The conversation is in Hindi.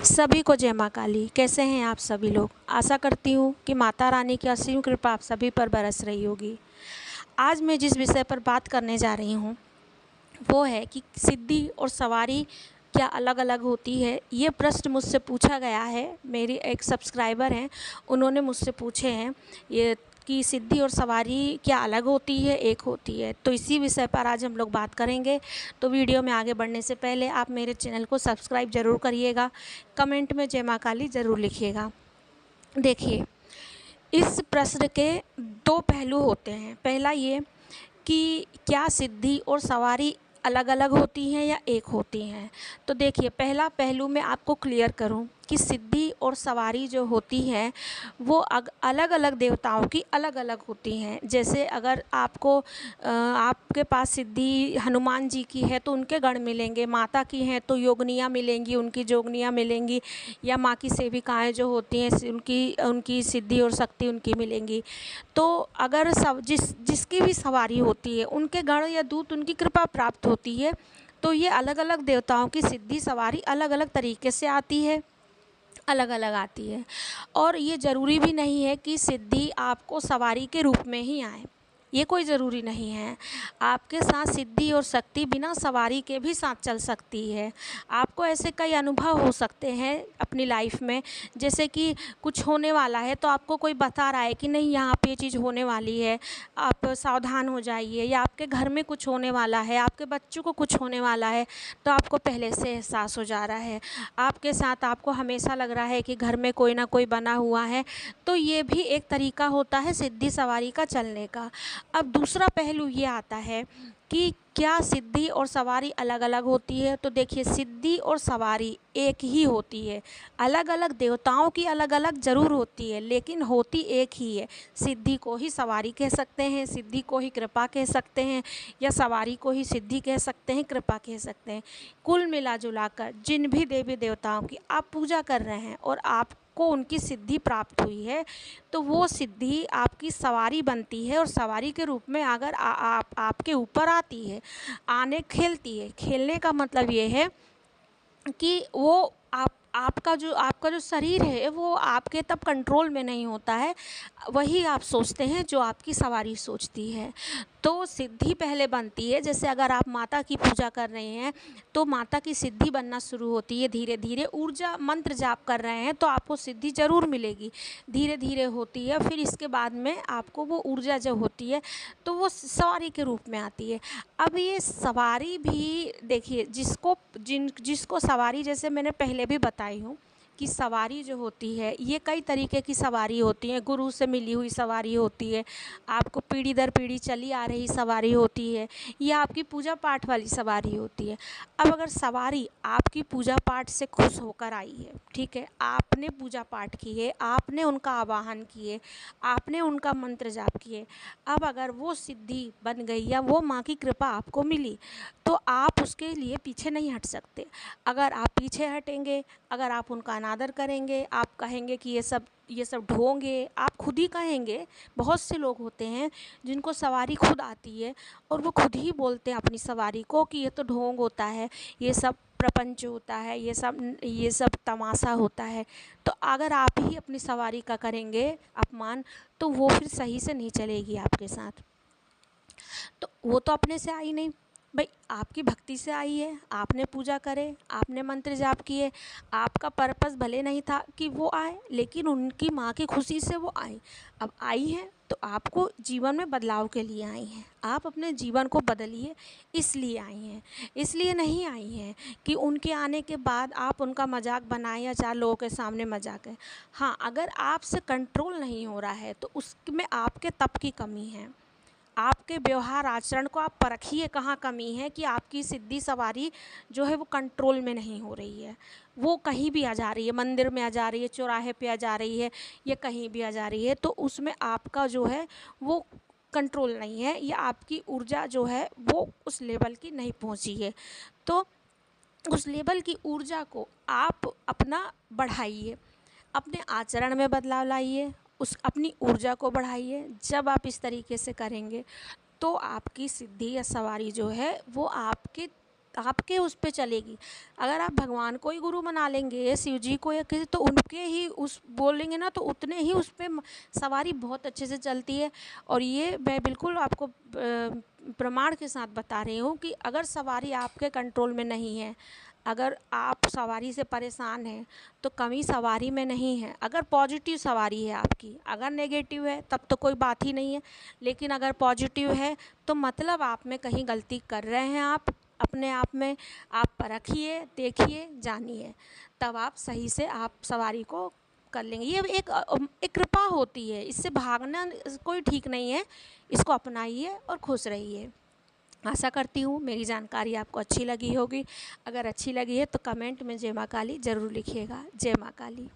सभी को जय माँ काली। कैसे हैं आप सभी लोग। आशा करती हूँ कि माता रानी की असीम कृपा आप सभी पर बरस रही होगी। आज मैं जिस विषय पर बात करने जा रही हूँ वो है कि सिद्धि और सवारी क्या अलग अलग होती है। ये प्रश्न मुझसे पूछा गया है, मेरी एक सब्सक्राइबर हैं, उन्होंने मुझसे पूछे हैं ये कि सिद्धि और सवारी क्या अलग होती है, एक होती है। तो इसी विषय पर आज हम लोग बात करेंगे। तो वीडियो में आगे बढ़ने से पहले आप मेरे चैनल को सब्सक्राइब ज़रूर करिएगा, कमेंट में जय माँ काली ज़रूर लिखिएगा। देखिए, इस प्रश्न के दो पहलू होते हैं। पहला ये कि क्या सिद्धि और सवारी अलग अलग होती हैं या एक होती हैं। तो देखिए, पहला पहलू मैं आपको क्लियर करूं कि सिद्धि और सवारी जो होती हैं वो अलग अलग देवताओं की अलग अलग होती हैं। जैसे अगर आपके पास सिद्धि हनुमान जी की है तो उनके गण मिलेंगे, माता की हैं तो योगनियाँ मिलेंगी, उनकी जोगनियाँ मिलेंगी, या माँ की सेविकाएँ जो होती हैं उनकी उनकी सिद्धि और शक्ति उनकी मिलेंगी। तो अगर जिसकी भी सवारी होती है उनके गण या दूत उनकी कृपा प्राप्त होती है, तो ये अलग अलग देवताओं की सिद्धि सवारी अलग अलग तरीके से आती है, अलग अलग आती है। और ये ज़रूरी भी नहीं है कि सिद्धि आपको सवारी के रूप में ही आए, ये कोई ज़रूरी नहीं है। आपके साथ सिद्धि और शक्ति बिना सवारी के भी साथ चल सकती है। आपको ऐसे कई अनुभव हो सकते हैं अपनी लाइफ में, जैसे कि कुछ होने वाला है तो आपको कोई बता रहा है कि नहीं यहाँ पे ये चीज़ होने वाली है, आप सावधान हो जाइए। या आपके घर में कुछ होने वाला है, आपके बच्चों को कुछ होने वाला है, तो आपको पहले से एहसास हो जा रहा है। आपके साथ आपको हमेशा लग रहा है कि घर में कोई ना कोई बना हुआ है, तो ये भी एक तरीका होता है सिद्धि सवारी का चलने का। अब दूसरा पहलू ये आता है कि क्या सिद्धि और सवारी अलग अलग होती है। तो देखिए, सिद्धि और सवारी एक ही होती है। अलग अलग देवताओं की अलग अलग ज़रूर होती है, लेकिन होती एक ही है। सिद्धि को ही सवारी कह सकते हैं, सिद्धि को ही कृपा कह सकते हैं, या सवारी को ही सिद्धि कह सकते हैं, कृपा कह सकते हैं। कुल मिला जुला कर जिन भी देवी देवताओं की आप पूजा कर रहे हैं और आपको उनकी सिद्धि प्राप्त हुई है, तो वो सिद्धि आपकी सवारी बनती है। और सवारी के रूप में अगर आप आपके ऊपर आती है, आने खेलती है। खेलने का मतलब ये है कि वो आपका जो शरीर है वो आपके तब कंट्रोल में नहीं होता है, वही आप सोचते हैं जो आपकी सवारी सोचती है। तो सिद्धि पहले बनती है। जैसे अगर आप माता की पूजा कर रहे हैं तो माता की सिद्धि बनना शुरू होती है धीरे धीरे। ऊर्जा मंत्र जाप कर रहे हैं तो आपको सिद्धि ज़रूर मिलेगी, धीरे धीरे होती है। फिर इसके बाद में आपको वो ऊर्जा जब होती है तो वो सवारी के रूप में आती है। अब ये सवारी भी देखिए, जिसको सवारी, जैसे मैंने पहले भी बताई हूँ कि सवारी जो होती है ये कई तरीके की सवारी होती है। गुरु से मिली हुई सवारी होती है, आपको पीढ़ी दर पीढ़ी चली आ रही सवारी होती है, या आपकी पूजा पाठ वाली सवारी होती है। अब अगर सवारी आपकी पूजा पाठ से खुश होकर आई है, ठीक है, आपने पूजा पाठ की है, आपने उनका आवाहन किए, आपने उनका मंत्र जाप किए, अब अगर वो सिद्धि बन गई या वो माँ की कृपा आपको मिली, तो आप उसके लिए पीछे नहीं हट सकते। अगर आप पीछे हटेंगे, अगर आप उनका अनादर करेंगे, आप कहेंगे कि ये सब ढोंग है, आप खुद ही कहेंगे। बहुत से लोग होते हैं जिनको सवारी खुद आती है और वो खुद ही बोलते हैं अपनी सवारी को कि ये तो ढोंग होता है, ये सब प्रपंच होता है, ये सब तमाशा होता है। तो अगर आप ही अपनी सवारी का करेंगे अपमान, तो वो फिर सही से नहीं चलेगी आपके साथ। तो वो तो अपने से आई नहीं भाई, आपकी भक्ति से आई है, आपने पूजा करे, आपने मंत्र जाप किए, आपका पर्पस भले नहीं था कि वो आए, लेकिन उनकी माँ की खुशी से वो आई। अब आई है तो आपको जीवन में बदलाव के लिए आई हैं, आप अपने जीवन को बदलिए, इसलिए आई हैं। इसलिए नहीं आई हैं कि उनके आने के बाद आप उनका मजाक बनाएं या चार लोगों के सामने मजाक है। हाँ, अगर आपसे कंट्रोल नहीं हो रहा है तो उसमें आपके तप की कमी है। आपके व्यवहार आचरण को आप परखिए, कहाँ कमी है कि आपकी सिद्धि सवारी जो है वो कंट्रोल में नहीं हो रही है। वो कहीं भी आ जा रही है, मंदिर में आ जा रही है, चौराहे पे आ जा रही है, या कहीं भी आ जा रही है, तो उसमें आपका जो है वो कंट्रोल नहीं है, या आपकी ऊर्जा जो है वो उस लेवल की नहीं पहुंची है। तो उस लेवल की ऊर्जा को आप अपना बढ़ाइए, अपने आचरण में बदलाव लाइए, उस अपनी ऊर्जा को बढ़ाइए। जब आप इस तरीके से करेंगे तो आपकी सिद्धि या सवारी जो है वो आपके आपके उस पे चलेगी। अगर आप भगवान को ही गुरु बना लेंगे, शिव जी को या किसी, तो उनके ही उस बोलेंगे ना, तो उतने ही उस पे सवारी बहुत अच्छे से चलती है। और ये मैं बिल्कुल आपको प्रमाण के साथ बता रही हूँ कि अगर सवारी आपके कंट्रोल में नहीं है, अगर आप सवारी से परेशान हैं, तो कमी सवारी में नहीं है। अगर पॉजिटिव सवारी है आपकी, अगर नेगेटिव है तब तो कोई बात ही नहीं है, लेकिन अगर पॉजिटिव है तो मतलब आप में कहीं गलती कर रहे हैं। आप अपने आप में आप परखिए, देखिए, जानिए, तब आप सही से आप सवारी को कर लेंगे। ये एक कृपा होती है, इससे भागना कोई ठीक नहीं है। इसको अपनाइए और खुश रहिए। आशा करती हूँ मेरी जानकारी आपको अच्छी लगी होगी। अगर अच्छी लगी है तो कमेंट में जय माँ काली ज़रूर लिखिएगा। जय माँ काली।